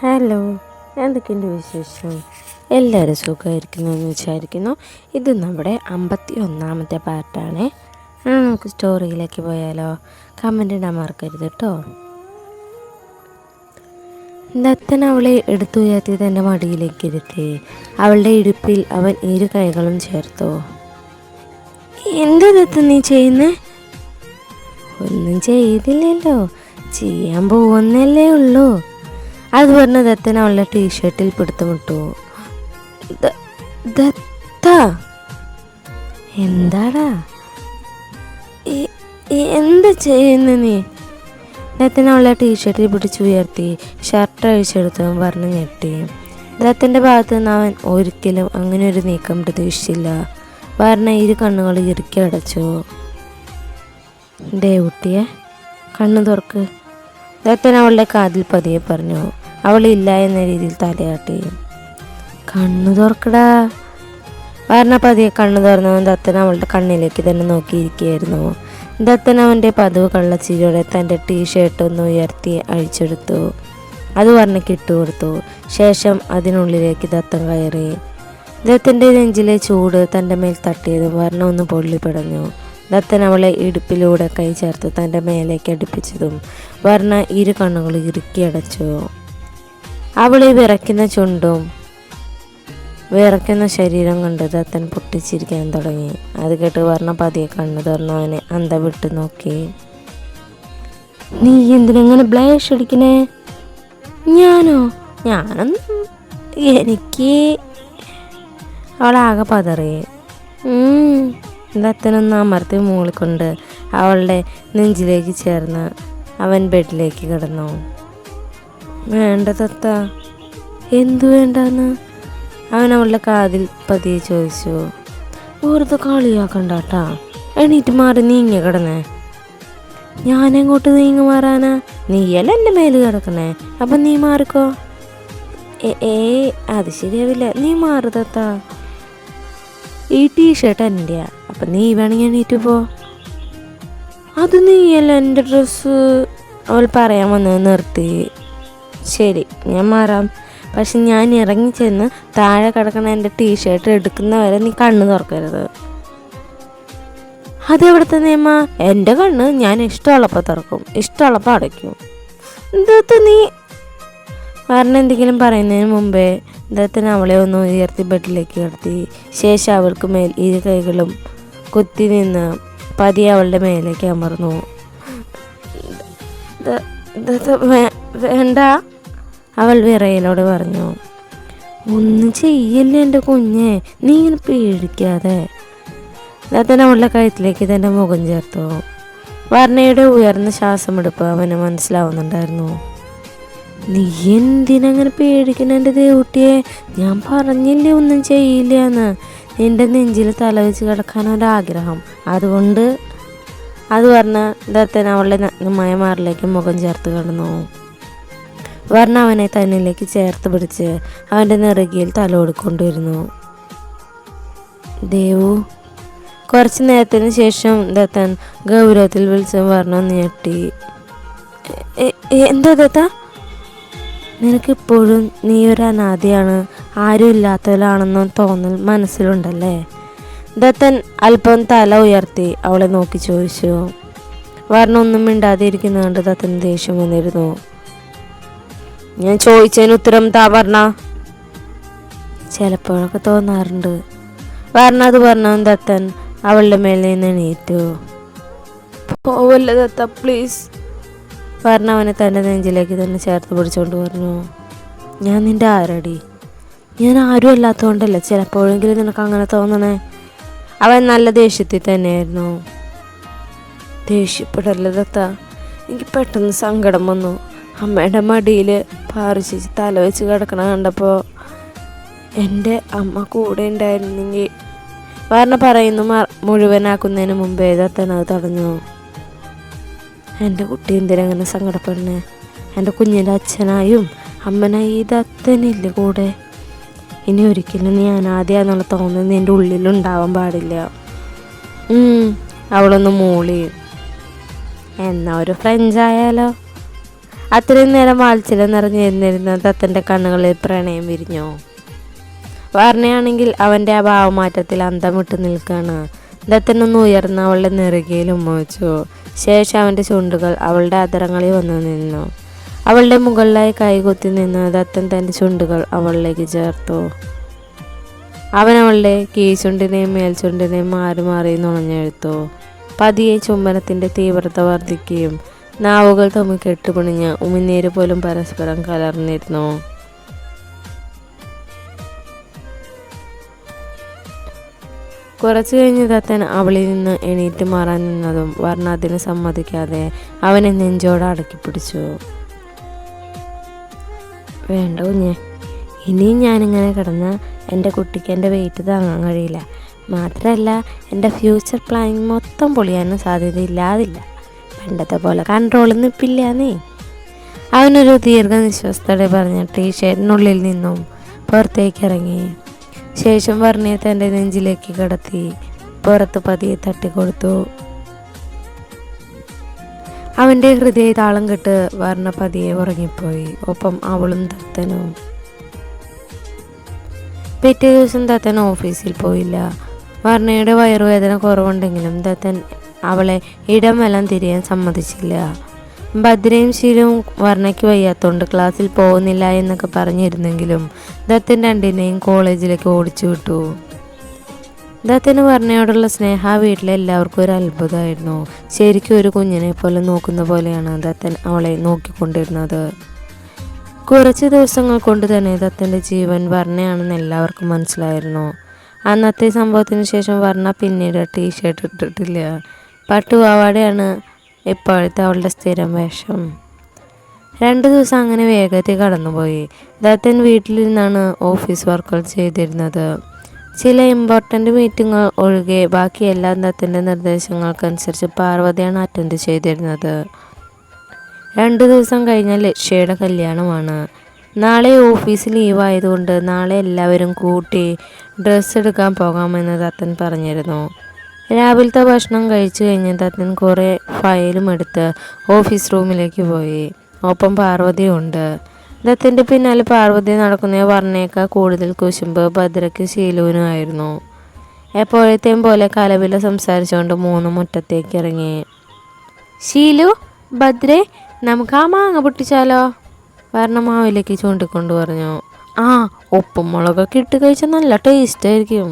Hello, എന്തൊക്കെയുണ്ട് വിശേഷം? എല്ലാവരും സുഖമായിരിക്കുന്നു എന്ന് വിചാരിക്കുന്നു. ഇത് നമ്മുടെ 51ാമത്തെ പാർട്ടാണ്. നമുക്ക് സ്റ്റോറിയിലേക്ക് പോയാലോ? കമൻ്റ് ഇടാൻ മറക്കരുത് കേട്ടോ. ദത്തൻ അവളെ എടുത്തുയർത്തി തൻ്റെ മടിയിലേക്ക് ഇരുത്തി. അവളുടെ ഇടുപ്പിൽ അവൻ ഇരു കൈകളും ചേർത്തു. എന്താ ദത്തൻ നീ ചെയ്യുന്നേ? ഒന്നും ചെയ്തില്ലല്ലോ, ചെയ്യാൻ പോകുന്നല്ലേ ഉള്ളൂ. അത് പറഞ്ഞ ദത്തൻ അവളുടെ ടീഷർട്ടിൽ പിടുത്തമിട്ടു. ദത്ത, എന്താടാ എന്താ ചെയ്യുന്ന നീ? ദത്തൻ അവളുടെ ടീഷർട്ടിൽ പിടിച്ചുയർത്തി ഷർട്ട് അഴിച്ചെടുത്തവൻ പറഞ്ഞു ഞെട്ടി. ദത്തൻ്റെ ഭാഗത്ത് നിന്ന് അവൻ ഒരിക്കലും അങ്ങനെ ഒരു നീക്കം പ്രതീക്ഷിച്ചില്ല. പറഞ്ഞ ഇരു കണ്ണുകൾ ഇറുക്കി അടച്ചു. ദേവുട്ടിയെ കണ്ണു തുറക്ക്, ദത്തൻ അവളുടെ കാതിൽ പതിയെ പറഞ്ഞു. അവളില്ല എന്ന രീതിയിൽ തലയാട്ടി. കണ്ണു തുറക്കടാ പറഞ്ഞ പതിയെ കണ്ണു തുറന്നവൻ ദത്തൻ അവളുടെ കണ്ണിലേക്ക് തന്നെ നോക്കിയിരിക്കുകയായിരുന്നു. ദത്തൻ അവൻ്റെ പതിവ് കള്ളച്ചിരിയോടെ തൻ്റെ ടീഷർട്ട് ഒന്ന് ഉയർത്തി അഴിച്ചെടുത്തു. അത് വർണ്ണയ്ക്ക് ഇട്ടുകൊടുത്തു. ശേഷം അതിനുള്ളിലേക്ക് ദത്തൻ കയറി. ദത്തൻ്റെ നെഞ്ചിലെ ചൂട് തൻ്റെ മേൽ തട്ടിയതും വർണ്ണ ഒന്ന് പൊള്ളിപ്പിടഞ്ഞു. ദത്തൻ അവളെ ഇടുപ്പിലൂടെ കൈ ചേർത്ത് തൻ്റെ മേലേക്ക് അടുപ്പിച്ചതും വർണ്ണ ഇരു കണ്ണുകൾ ഇറുക്കി അടച്ചു. അവളെ വിറയ്ക്കുന്ന ചുണ്ടും വിറയ്ക്കുന്ന ശരീരം കണ്ട് ദത്തൻ പൊട്ടിച്ചിരിക്കാൻ തുടങ്ങി. അത് കേട്ട് വർണ്ണ പതിയെ കണ്ണു തുറന്ന് അവനെ അന്തം വിട്ട് നോക്കി. നീ എന്തിനെങ്ങനെ ബ്ലേഷ് അടിക്കണേ? ഞാനൊന്നും എനിക്ക് അവളാകെ പതറി. ദത്തനൊന്ന് അമർത്തി മൂളിക്കൊണ്ട് അവളുടെ നെഞ്ചിലേക്ക് ചേർന്ന് അവൻ ബെഡിലേക്ക് കിടന്നു. വേണ്ട ദത്ത. എന്തു വേണ്ടെന്ന് അവൻ അവളുടെ കാതിൽ പതിയെ ചോദിച്ചു. വെറുതെ കളിയാക്കണ്ടാട്ടാ, എണീറ്റ് മാറി നീങ്ങി കിടന്നേ. ഞാനെങ്ങോട്ട് നീങ്ങി മാറാനാ? നീയല്ല എൻ്റെ മേല് കിടക്കണേ, അപ്പം നീ മാറിക്കോ. അത് ശരിയാവില്ല, നീ മാറി ദത്ത. ഈ ടീഷർട്ട് എൻ്റെയാ, അപ്പം നീ വേണമെങ്കിൽ എണീറ്റ് പോ. അത് നീയല്ല എൻ്റെ ഡ്രസ്സ്, അവൾ പറയാൻ വന്നത് നിർത്തി. ശരി, ഞാൻ മാറാം, പക്ഷെ ഞാൻ ഇറങ്ങി ചെന്ന് താഴെ കിടക്കണ എൻ്റെ ടീഷർട്ട് എടുക്കുന്നവരെ നീ കണ്ണ് തുറക്കരുത്. അതെവിടുത്തെ നിയമ? എൻ്റെ കണ്ണ് ഞാൻ ഇഷ്ടമുള്ളപ്പോൾ തുറക്കും, ഇഷ്ടമുള്ളപ്പോൾ അടയ്ക്കും. ദത്ത നീ പറഞ്ഞ എന്തെങ്കിലും പറയുന്നതിന് മുമ്പേ ദത്തൻ അവളെ ഒന്ന് ഉയർത്തി ബെഡിലേക്ക് കിടത്തി. ശേഷം അവൾക്ക് മേൽ ഇരു കൈകളും കുത്തി നിന്ന് പതിയെ അവളുടെ മേലേക്ക് അമർന്നു. വേണ്ട, അവൾ വിറയലോട് പറഞ്ഞു. ഒന്നും ചെയ്യല്ലേ എൻ്റെ കുഞ്ഞെ, നീ ഇങ്ങനെ പേടിക്കാതെ. ദത്തൻ അവളുടെ കഴുത്തിലേക്ക് തൻ്റെ മുഖം ചേർത്തു. വർണ്ണയുടെ ഉയർന്ന ശ്വാസമെടുപ്പ് അവന് മനസ്സിലാവുന്നുണ്ടായിരുന്നു. നീ എന്തിനങ്ങനെ പേടിക്കണ എൻ്റെ ദേവുട്ടിയെ? ഞാൻ പറഞ്ഞില്ലേ ഒന്നും ചെയ്യില്ല എന്ന്. നിൻ്റെ നെഞ്ചിൽ തല വെച്ച് കിടക്കാനൊരാഗ്രഹം, അതുകൊണ്ട്. അത് പറഞ്ഞ് ദത്തൻ അവളുടെ നഗ്നമായ മാറിലേക്ക് മുഖം ചേർത്ത് കിടന്നു. വർണ്ണ അവനെ തന്നിലേക്ക് ചേർത്ത് പിടിച്ച് അവൻ്റെ നെറുകിയിൽ തല കൊടുക്കൊണ്ടിരുന്നു. ദേവു. കുറച്ച് നേരത്തിന് ശേഷം ദത്തൻ ഗൗരവത്തിൽ വിളിച്ച് വർണ്ണ ഞെട്ടി. എന്താ ദത്ത? നിനക്കിപ്പോഴും നീ ഒരു അനാഥയാണ്, ആരും ഇല്ലാത്തവരാണെന്നും തോന്നൽ മനസ്സിലുണ്ടല്ലേ? ദത്തൻ അല്പം തല ഉയർത്തി അവളെ നോക്കി ചോദിച്ചു. വർണ്ണ ഒന്നും മിണ്ടാതെ ഇരിക്കുന്നതുകൊണ്ട് ദത്തന് ദേഷ്യം വന്നിരുന്നു. ഞാൻ ചോദിച്ചതിന് ഉത്തരം താ വർണ്ണ. ചിലപ്പോഴൊക്കെ തോന്നാറുണ്ട്. വർണ്ണ അത് പറഞ്ഞു. ദത്തൻ അവളുടെ മേലെ നിന്ന് എണീറ്റു. പോവല്ലേ ദത്ത, പ്ലീസ്. വർണ്ണ അവനെ തൻ്റെ നെഞ്ചിലേക്ക് തന്നെ ചേർത്ത് പിടിച്ചുകൊണ്ട് പറഞ്ഞു. ഞാൻ നിൻ്റെ ആരടി? ഞാൻ ആരും അല്ലാത്തതുകൊണ്ടല്ലേ ചിലപ്പോഴെങ്കിലും നിനക്ക് അങ്ങനെ തോന്നണേ. അവൻ നല്ല ദേഷ്യത്തിൽ തന്നെയായിരുന്നു. ദേഷ്യപ്പെടല്ലേ ദത്ത, എനിക്ക് പെട്ടെന്ന് സങ്കടം വന്നു. അമ്മയുടെ മടിയിൽ പാറിച്ച് തല വെച്ച് കിടക്കണ കണ്ടപ്പോൾ എൻ്റെ അമ്മ കൂടെ ഉണ്ടായിരുന്നെങ്കിൽ. വർണ്ണ പറയുന്നു മുഴുവനാക്കുന്നതിന് മുമ്പേ ദത്തൻ അത് തടഞ്ഞു. എൻ്റെ കുട്ടി എന്തിനങ്ങനെ സങ്കടപ്പെടണേ? എൻ്റെ കുഞ്ഞിൻ്റെ അച്ഛനായും അമ്മനായി ദത്തനില്ലേ കൂടെ. ഇനി ഒരിക്കലും നീ അനാഥയാന്നുള്ള തോന്നൽ നിൻ്റെ ഉള്ളിലുണ്ടാവാൻ പാടില്ല. അവളൊന്ന് മൂളി. എന്നാ ഒരു ഫ്രഞ്ച് ആയാലോ? അത്രയും നേരം വാത്സല്യം നിറഞ്ഞിരുന്നിരുന്ന ദത്തൻ്റെ കണ്ണുകളിൽ പ്രണയം വിരിഞ്ഞു. വർണ്ണയാണെങ്കിൽ അവൻ്റെ ആ ഭാവമാറ്റത്തിൽ അന്തം വിട്ട് നിൽക്കുകയാണ്. ദത്തനൊന്ന് ഉയർന്ന് അവളുടെ നെറുകയിൽ ഉമ്മവച്ചു. ശേഷം അവൻ്റെ ചുണ്ടുകൾ അവളുടെ അധരങ്ങളിൽ വന്നു നിന്നു. അവളുടെ മുകളിലായി കൈകുത്തി നിന്ന് ദത്തൻ തൻ്റെ ചുണ്ടുകൾ അവളിലേക്ക് ചേർത്തു. അവൻ അവളുടെ കീഴ്ചുണ്ടിനെയും മേൽചുണ്ടിനെയും മാറി മാറി നുണഞ്ഞെടുത്തു. പതിയെ ചുംബനത്തിൻ്റെ തീവ്രത വർദ്ധിക്കുകയും നാവുകൾ തമ്മിൽ കെട്ടുപിണിഞ്ഞ് ഉമിനീര് പോലും പരസ്പരം കലർന്നിരുന്നു. കുറച്ചു കഴിഞ്ഞ് ദത്തൻ അവളിൽ നിന്ന് എണീറ്റ് മാറാൻ നിന്നതും വർണ്ണ അതിന് സമ്മതിക്കാതെ അവനെ നെഞ്ചോട് അടക്കി പിടിച്ചു. വേണ്ട കുഞ്ഞെ, ഇനിയും ഞാനിങ്ങനെ കിടന്ന് എൻ്റെ കുട്ടിക്ക് എൻ്റെ വെയിറ്റ് താങ്ങാൻ കഴിയില്ല. മാത്രമല്ല എൻ്റെ ഫ്യൂച്ചർ പ്ലാനിങ് മൊത്തം പൊളിയാനും സാധ്യതയില്ലാതില്ല. പണ്ടത്തെ പോലെ കൺട്രോളിൽ നിൽപ്പില്ല നീ. അവനൊരു ദീർഘനിശ്വാസത്തോടെ പറഞ്ഞ് ടീഷർട്ടിനുള്ളിൽ നിന്നും പുറത്തേക്ക് ഇറങ്ങി. ശേഷം വർണ്ണയെ തൻ്റെ നെഞ്ചിലേക്ക് കിടത്തി പുറത്ത് പതിയെ തട്ടിക്കൊടുത്തു. അവൻ്റെ ഹൃദയ താളം കെട്ട് വർണ്ണ പതിയെ ഉറങ്ങിപ്പോയി. ഒപ്പം അവളും ദത്തനും. പിറ്റേ ദിവസം ദത്തൻ ഓഫീസിൽ പോയില്ല. വർണ്ണയുടെ വയറുവേദന കുറവുണ്ടെങ്കിലും ദത്തൻ അവളെ ഇടമെല്ലാം തിരിയാൻ സമ്മതിച്ചില്ല. ഭദ്രയും ശീലവും വർണ്ണയ്ക്ക് വയ്യാത്തോണ്ട് ക്ലാസ്സിൽ പോകുന്നില്ല എന്നൊക്കെ പറഞ്ഞിരുന്നെങ്കിലും ദത്തൻ രണ്ടിനെയും കോളേജിലേക്ക് ഓടിച്ചു വിട്ടു. ദത്തന് വർണ്ണയോടുള്ള സ്നേഹ വീട്ടിലെ എല്ലാവർക്കും ഒരു അത്ഭുതമായിരുന്നു. ശരിക്കും ഒരു കുഞ്ഞിനെ പോലെ നോക്കുന്ന പോലെയാണ് ദത്തൻ അവളെ നോക്കിക്കൊണ്ടിരുന്നത്. കുറച്ച് ദിവസങ്ങൾ കൊണ്ട് തന്നെ ദത്തൻ്റെ ജീവൻ വർണ്ണയാണെന്ന് എല്ലാവർക്കും മനസ്സിലായിരുന്നു. അന്നത്തെ സംഭവത്തിന് ശേഷം വർണ്ണ പിന്നീട് ടീഷർട്ട് ഇട്ടിട്ടില്ല. പട്ടുപാവാടയാണ് ഇപ്പോഴത്തെ അവളുടെ സ്ഥിരം വേഷം. 2 ദിവസം അങ്ങനെ വേഗത്തിൽ കടന്നുപോയി. ദത്തൻ വീട്ടിലിരുന്നാണ് ഓഫീസ് വർക്കുകൾ ചെയ്തിരുന്നത്. ചില ഇമ്പോർട്ടൻ്റ് മീറ്റിങ്ങുകൾ ഒഴികെ ബാക്കിയെല്ലാം ദത്തൻ്റെ നിർദ്ദേശങ്ങൾക്കനുസരിച്ച് പാർവതിയാണ് അറ്റൻഡ് ചെയ്തിരുന്നത്. 2 ദിവസം കഴിഞ്ഞാൽ ലക്ഷ്യയുടെ കല്യാണമാണ്. നാളെ ഓഫീസ് ലീവായതുകൊണ്ട് നാളെ എല്ലാവരും കൂട്ടി ഡ്രസ്സ് എടുക്കാൻ പോകാമെന്ന് ദത്തൻ പറഞ്ഞിരുന്നു. രാവിലത്തെ ഭക്ഷണം കഴിച്ചു കഴിഞ്ഞ് ദത്തൻ കുറേ ഫയലും എടുത്ത് ഓഫീസ് റൂമിലേക്ക് പോയി. ഒപ്പം പാർവതിയുണ്ട്. ദത്തൻ്റെ പിന്നാലെ പാർവതി നടക്കുന്ന വർണ്ണയേക്കാൾ കൂടുതൽ കുശുമ്പ് ഭദ്രയ്ക്ക് ശീലുവിനുമായിരുന്നു. എപ്പോഴത്തെയും പോലെ കലവില സംസാരിച്ചുകൊണ്ട് 3 മുറ്റത്തേക്ക് ഇറങ്ങി. ശീലു, ഭദ്രേ, നമുക്ക് ആ മാങ്ങ പൊട്ടിച്ചാലോ? വർണ്ണ മാവിലേക്ക് ചൂണ്ടിക്കൊണ്ട് പറഞ്ഞു. ആ, ഉപ്പും മുളകൊക്കെ ഇട്ട് കഴിച്ചാൽ നല്ല ടേസ്റ്റ് ആയിരിക്കും,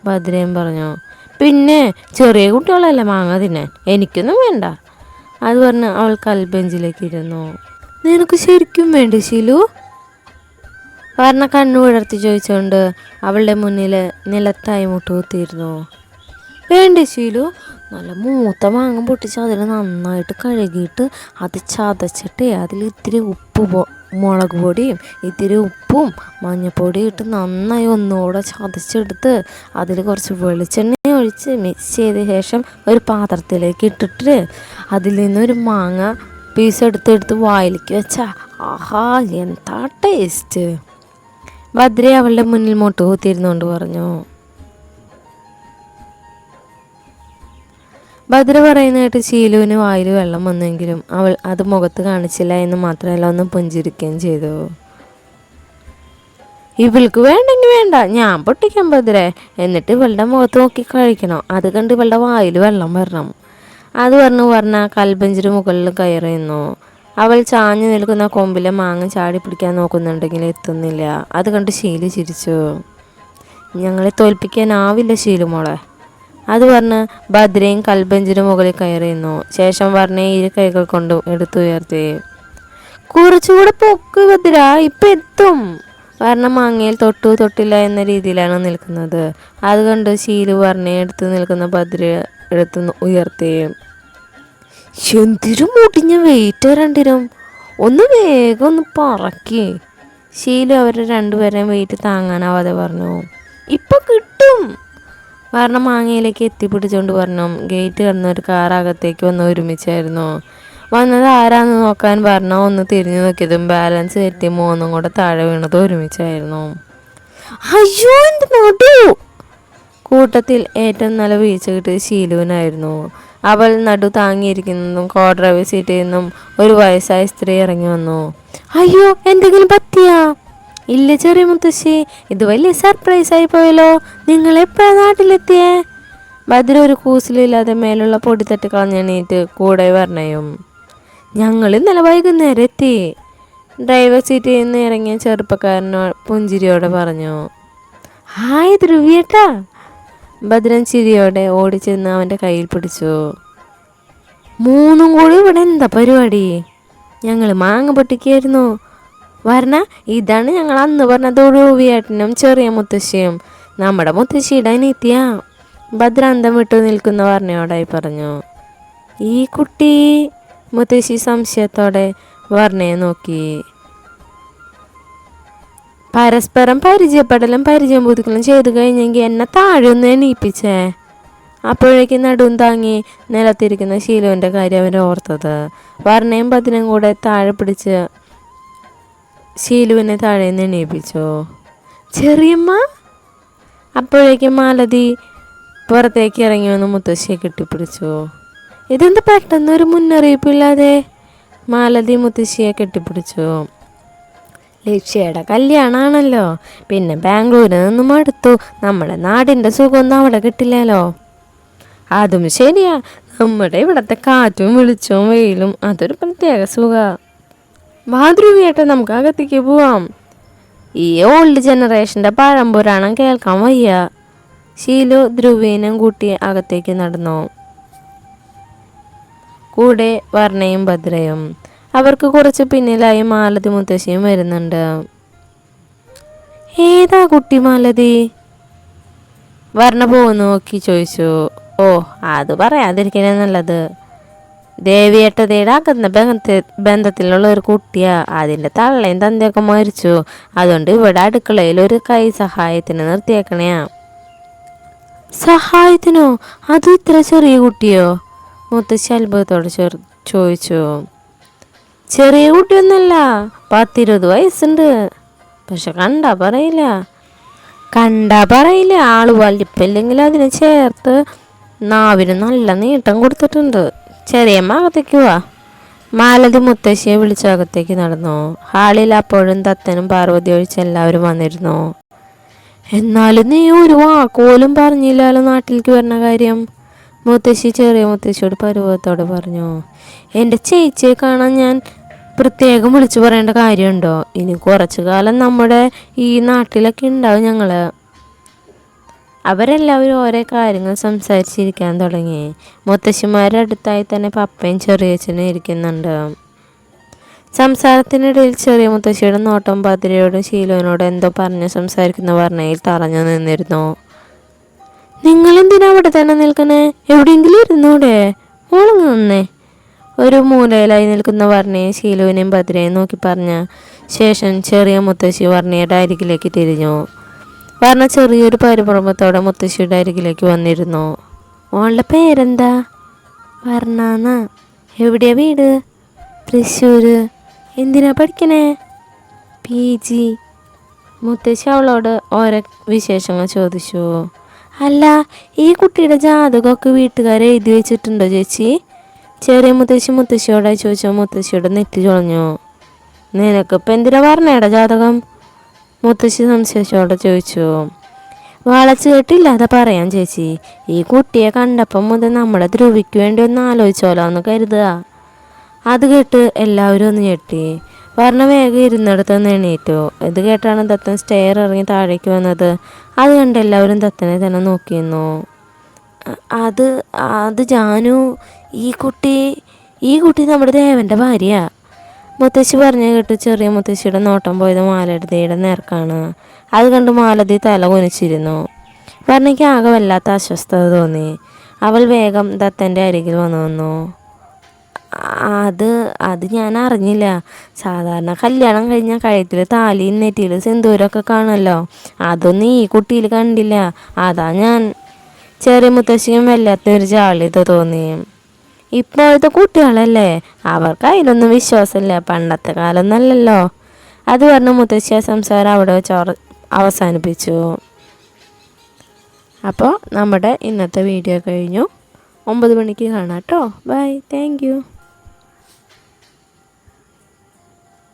ഭദ്രയും പറഞ്ഞു. പിന്നെ ചെറിയ കുട്ടികളല്ലേ മാങ്ങ തിന്നാൻ, എനിക്കൊന്നും വേണ്ട. അത് പറഞ്ഞ് അവൾ കൽബെഞ്ചിലേക്ക് ഇരുന്നു. നിനക്ക് ശരിക്കും വേണ്ട ശീലു? വർണ്ണ കണ്ണു വിടർത്തി ചോദിച്ചുകൊണ്ട് അവളുടെ മുന്നിൽ നിലത്തായി മുട്ടുകുത്തിയിരുന്നു. വേണ്ട ശീലു, നല്ല മൂത്ത മാങ്ങ പൊട്ടിച്ച് അതിൽ നന്നായിട്ട് കഴുകിയിട്ട് അത് ചതച്ചിട്ട് അതിൽ ഇത്തിരി മുളക് പൊടിയും ഇത്തിരി ഉപ്പും മഞ്ഞൾപ്പൊടിയും ഇട്ട് നന്നായി ഒന്നുകൂടെ ചതച്ചെടുത്ത് അതിൽ കുറച്ച് വെളിച്ചെണ്ണ ഒഴിച്ച് മിക്സ് ചെയ്ത ശേഷം ഒരു പാത്രത്തിലേക്ക് ഇട്ടിട്ട് അതിൽ നിന്നൊരു മാങ്ങ പീസ് എടുത്തെടുത്ത് വായിലേക്ക് വെച്ചാൽ ആഹാ എന്താ ടേസ്റ്റ്, ഭദ്ര അവളുടെ മുന്നിൽ മുട്ടുകുത്തിയിരുന്നുകൊണ്ട് പറഞ്ഞു. ഭദ്ര പറയുന്നതായിട്ട് ശീലുവിന് വായിൽ വെള്ളം വന്നെങ്കിലും അവൾ അത് മുഖത്ത് കാണിച്ചില്ല എന്ന് മാത്രമല്ല ഒന്ന് പുഞ്ചിരിക്കുകയും ചെയ്തു. ഇവൾക്ക് വേണ്ടെങ്കിൽ വേണ്ട, ഞാൻ പൊട്ടിക്കാം ഭദ്രേ, എന്നിട്ട് ഇവളുടെ മുഖത്ത് നോക്കി കഴിക്കണം, അത് കണ്ട് ഇവളുടെ വായിൽ വെള്ളം വരണം. അത് പറഞ്ഞ കൽബഞ്ചിന് മുകളിൽ കയറിയുന്നു. അവൾ ചാഞ്ഞു നിൽക്കുന്ന കൊമ്പിലെ മാങ്ങ ചാടി പിടിക്കാൻ നോക്കുന്നുണ്ടെങ്കിൽ എത്തുന്നില്ല. അത് കണ്ട് ശീലു ചിരിച്ചു. ഞങ്ങളെ തോൽപ്പിക്കാനാവില്ല ശീലു മോളെ. അത് പറഞ്ഞ് ഭദ്രയും കൽബഞ്ചിന് മുകളിൽ കയറിയുന്നു. ശേഷം വർണ്ണയെ 2 കൈകൾ കൊണ്ടും എടുത്തുയർത്തി. കുറച്ചുകൂടെ പൊക്ക് ഭദ്ര, ഇപ്പം എത്തും. വർണ്ണ മാങ്ങയിൽ തൊട്ടില്ല എന്ന രീതിയിലാണ് നിൽക്കുന്നത്. അതുകൊണ്ട് ശീലു വർണ്ണയെ എടുത്ത് നിൽക്കുന്ന ഭദ്ര എടുത്ത് ഉയർത്തി. എന്തിരും മുടിഞ്ഞ വെയിറ്റ് രണ്ടിരും, ഒന്ന് വേഗം ഒന്ന് പറക്കി. ശീലു അവരുടെ 2 പേരെയും വെയിറ്റ് താങ്ങാനാവാതെ പറഞ്ഞു. ഇപ്പം കിട്ടും. വർണ്ണ മാങ്ങയിലേക്ക് എത്തിപ്പിടിച്ചുകൊണ്ട് പറഞ്ഞു. ഗേറ്റ് കടന്ന ഒരു കാർ അകത്തേക്ക് വന്ന് ഒരുമിച്ചായിരുന്നു. വന്നത് ആരാന്ന് നോക്കാൻ വർണ്ണ ഒന്ന് തിരിഞ്ഞു നോക്കിയതും ബാലൻസ് തെറ്റി 3 കൂടെ താഴെ വീണത് ഒരുമിച്ചായിരുന്നു. അയ്യോ എന്ത് നടു! കൂട്ടത്തിൽ ഏറ്റവും നല്ല വീഴ്ച കിട്ടിയത് ശീലുവിനായിരുന്നു. അവൾ നടു താങ്ങിയിരിക്കുന്നതും കോ ഡ്രൈവർ സീറ്റിൽ നിന്നും ഒരു വയസ്സായ സ്ത്രീ ഇറങ്ങി വന്നു. അയ്യോ, എന്തെങ്കിലും പറ്റിയാ? ഇല്ല ചെറിയ മുത്തശ്ശി, ഇത് വലിയ സർപ്രൈസ് ആയി പോയല്ലോ. നിങ്ങൾ എപ്പോഴാ നാട്ടിലെത്തിയേ? ഭദ്ര ഒരു കൂസലില്ലാതെ മേലുള്ള പൊടിത്തട്ട് കളഞ്ഞെണീറ്റ് കൂടെ വർണ്ണയും. ഞങ്ങൾ ഇന്നലെ വൈകുന്നേരം എത്തി, ഡ്രൈവർ സീറ്റിൽ നിന്ന് ഇറങ്ങിയ ചെറുപ്പക്കാരനോ പുഞ്ചിരിയോടെ പറഞ്ഞു. ഹായ് ധ്രുവിയേട്ടാ. ഭദ്രൻ ചിരിയോടെ ഓടിച്ചെന്ന് അവൻ്റെ കയ്യിൽ പിടിച്ചു. മൂന്നും കൂടി ഇവിടെ എന്താ പരിപാടി? ഞങ്ങൾ മാങ്ങ പൊട്ടിക്കായിരുന്നു. വർണ്ണ, ഇതാണ് ഞങ്ങൾ അന്ന് പറഞ്ഞത് ധ്രുവിയേട്ടനും ചെറിയ മുത്തശ്ശിയും. നമ്മുടെ മുത്തശ്ശിയുടെ അനിയത്തിയാ. ഭദ്ര അന്തം വിട്ടു നിൽക്കുന്ന വർണ്ണയോടായി പറഞ്ഞു. ഈ കുട്ടി? മുത്തശ്ശി സംശയത്തോടെ വർണ്ണയെ നോക്കി. പരസ്പരം പരിചയപ്പെടലും പരിചയം പുതുക്കലും ചെയ്തു കഴിഞ്ഞെങ്കിൽ എന്നെ താഴെ ഒന്ന് എണീപ്പിച്ചേ. അപ്പോഴേക്ക് നടുവും താങ്ങി നിലത്തിരിക്കുന്ന ശീലുവിൻ്റെ കാര്യം അവർ ഓർത്തത്. വർണ്ണയും ഭദ്രയും കൂടെ താഴെ പിടിച്ച് ശീലുവിനെ താഴെ നിന്ന് എണീപ്പിച്ചു. ചെറിയമ്മ. അപ്പോഴേക്കും മാലതി പുറത്തേക്ക് ഇറങ്ങി വന്ന് മുത്തശ്ശിയെ കെട്ടിപ്പിടിച്ചു. ഇതെന്ത് പെട്ടെന്നൊരു മുന്നറിയിപ്പില്ലാതെ? മാലതി മുത്തശ്ശിയെ കെട്ടിപ്പിടിച്ചു. ലക്ഷ്യയുടെ കല്യാണമാണല്ലോ, പിന്നെ ബാംഗ്ലൂരിൽ നിന്നും അടുത്തു. നമ്മുടെ നാടിൻ്റെ സുഖമൊന്നും അവിടെ കിട്ടില്ലല്ലോ. അതും ശരിയാ, നമ്മുടെ ഇവിടുത്തെ കാറ്റും വെളിച്ചവും വെയിലും അതൊരു പ്രത്യേക സുഖ. മാതൃവിയായിട്ട് നമുക്ക് അകത്തേക്ക് പോവാം. ഈ ഓൾഡ് ജനറേഷൻ്റെ പഴംപുരാണം കേൾക്കാൻ വയ്യ. ശീലു ധ്രുവീനും കൂട്ടി അകത്തേക്ക് നടന്നു, കൂടെ വർണ്ണയും ഭദ്രയും. അവർക്ക് കുറച്ച് പിന്നിലായി മാലതി മുത്തശ്ശിയും വരുന്നുണ്ട്. ഏതാ കുട്ടി മാലതി? വർണ്ണ പോകുന്നു നോക്കി ചോദിച്ചു. ഓ, അത് പറയാതിരിക്കണേ നല്ലത്. ദേവിയേട്ടതയുടെ അകന്ന ബന്ധത്തിലുള്ള ഒരു കുട്ടിയാ. അതിൻ്റെ തള്ളയും തന്തയൊക്കെ മരിച്ചു. അതുകൊണ്ട് ഇവിടെ അടുക്കളയിൽ ഒരു കൈ സഹായത്തിന് നിർത്തിയേക്കണയാ. സഹായത്തിനോ? അത് ഇത്ര ചെറിയ കുട്ടിയോ? മുത്തശ്ശി അത്ഭുതത്തോടെ ചോദിച്ചു. ചെറിയ കുട്ടിയൊന്നല്ല, 10-20 വയസ്സുണ്ട്. പക്ഷെ കണ്ടാ പറയില്ല. ആള് വലിപ്പില്ലെങ്കിൽ അതിനെ ചേർത്ത് നാവിന് നല്ല നീട്ടം കൊടുത്തിട്ടുണ്ട്. ചെറിയമ്മ അകത്തേക്ക് വാ. മാലതി മുത്തശ്ശിയെ വിളിച്ചകത്തേക്ക് നടന്നു. ഹാളിൽ അപ്പോഴും ദത്തനും പാർവതി ഒഴിച്ച് എല്ലാവരും വന്നിരുന്നു. എന്നാലും നീ ഒരു വാക്കോലും പറഞ്ഞില്ലല്ലോ നാട്ടിലേക്ക് വരുന്ന കാര്യം. മുത്തശ്ശി ചെറിയ മുത്തശ്ശിയോട് പരുവത്തോടെ പറഞ്ഞു. എൻ്റെ ചേച്ചിയെ കാണാൻ ഞാൻ പ്രത്യേകം വിളിച്ചു പറയേണ്ട കാര്യമുണ്ടോ? ഇനി കുറച്ചു കാലം നമ്മുടെ ഈ നാട്ടിലൊക്കെ ഉണ്ടാവും ഞങ്ങൾ. അവരെല്ലാവരും ഓരോ കാര്യങ്ങൾ സംസാരിച്ചിരിക്കാൻ തുടങ്ങി. മുത്തശ്ശിമാരുടെ അടുത്തായി തന്നെ പപ്പയും ചെറിയച്ഛനും ഇരിക്കുന്നുണ്ട്. സംസാരത്തിനിടയിൽ ചെറിയ മുത്തശ്ശിയുടെ നോട്ടം ഭദ്രയോടും ശീലുവിനോടും എന്തോ പറഞ്ഞ് സംസാരിക്കുന്ന വർണ്ണയിൽ തറഞ്ഞു നിന്നിരുന്നു. നിങ്ങളെന്തിനാ അവിടെ തന്നെ നിൽക്കണേ? എവിടെയെങ്കിലും ഇരുന്നൂടെ? മോളങ്ങ് നിന്നേ. ഒരു മൂലയിലായി നിൽക്കുന്ന വർണ്ണയെ ശീലുവിനെയും ഭദ്രയെയും നോക്കി പറഞ്ഞ ശേഷം ചെറിയ മുത്തശ്ശി വർണ്ണയുടെ അരികിലേക്ക് തിരിഞ്ഞു. വർണ്ണ ചെറിയൊരു പരിഭ്രമത്തോടെ മുത്തശ്ശിയുടെ അരികിലേക്ക് വന്നിരുന്നു. മോളുടെ പേരെന്താ? വർണ്ണ. എവിടെയാ വീട്? തൃശ്ശൂർ. എന്തിനാ പഠിക്കണേ? PG. മുത്തശ്ശി അവളോട് ഓരോ വിശേഷങ്ങൾ ചോദിച്ചു. അല്ല, ഈ കുട്ടിയുടെ ജാതകമൊക്കെ വീട്ടുകാരെ എഴുതി വെച്ചിട്ടുണ്ടോ ചേച്ചി? ചെറിയ മുത്തശ്ശിയോടായി ചോദിച്ചോ. മുത്തശ്ശിയുടെ നെറ്റി ചൊളഞ്ഞു. നിനക്കിപ്പോൾ എന്തിനാ വർണ്ണയുടെ ജാതകം? മുത്തശ്ശി സംശയിച്ചോടെ ചോദിച്ചു. വളച്ചു കേട്ടില്ലാതെ പറയാം ചേച്ചി. ഈ കുട്ടിയെ കണ്ടപ്പം മുതൽ നമ്മുടെ ധ്രുവിക്ക് വേണ്ടി ഒന്ന് ആലോചിച്ചോലോ എന്ന് കരുതുക. അത് കേട്ട് എല്ലാവരും ഒന്ന് ഞെട്ടി. വർണ്ണ വേഗം ഇരുന്നിടത്ത് നിന്ന് എണീറ്റു. ഇത് കേട്ടാണ് ദത്തൻ സ്റ്റെയർ ഇറങ്ങി താഴേക്ക് വന്നത്. അത് കണ്ട് എല്ലാവരും ദത്തനെ തന്നെ നോക്കിയിരുന്നു. അത് ജാനു, ഈ കുട്ടി നമ്മുടെ ദേവൻ്റെ ഭാര്യ. മുത്തശ്ശി പറഞ്ഞു കേട്ട് ചെറിയ മുത്തശ്ശിയുടെ നോട്ടം പോയത് മാലതിയുടെ നേർക്കാണ്. അത് കണ്ട് മാലതി തല കുനിച്ചിരുന്നു. വർണ്ണയ്ക്ക് ആകെ വല്ലാത്ത അസ്വസ്ഥത തോന്നി. അവൾ വേഗം ദത്തൻ്റെ അരികിൽ വന്നു. അത് ഞാൻ അറിഞ്ഞില്ല. സാധാരണ കല്യാണം കഴിഞ്ഞാൽ കഴുത്തിൽ താലിയും നെറ്റിയിൽ സിന്ദൂരമൊക്കെ കാണുമല്ലോ. അതൊന്നും ഈ കുട്ടിയിൽ കണ്ടില്ല. അതാ ഞാൻ. ചെറിയ മുത്തശ്ശിയും വല്ലാത്തൊരു ജാള്യത തോന്നി. ഇപ്പോഴത്തെ കുട്ടികളല്ലേ, അവർക്ക് അതിലൊന്നും വിശ്വാസമില്ല. പണ്ടത്തെ കാലമൊന്നല്ലല്ലോ. അത് പറഞ്ഞ് മുത്തശ്ശിയ സംസാരം അവിടെ വെച്ച് അവസാനിപ്പിച്ചു. അപ്പോൾ നമ്മുടെ ഇന്നത്തെ വീഡിയോ കഴിഞ്ഞു. 9 മണിക്ക് കാണാം കേട്ടോ. Bye, thank U.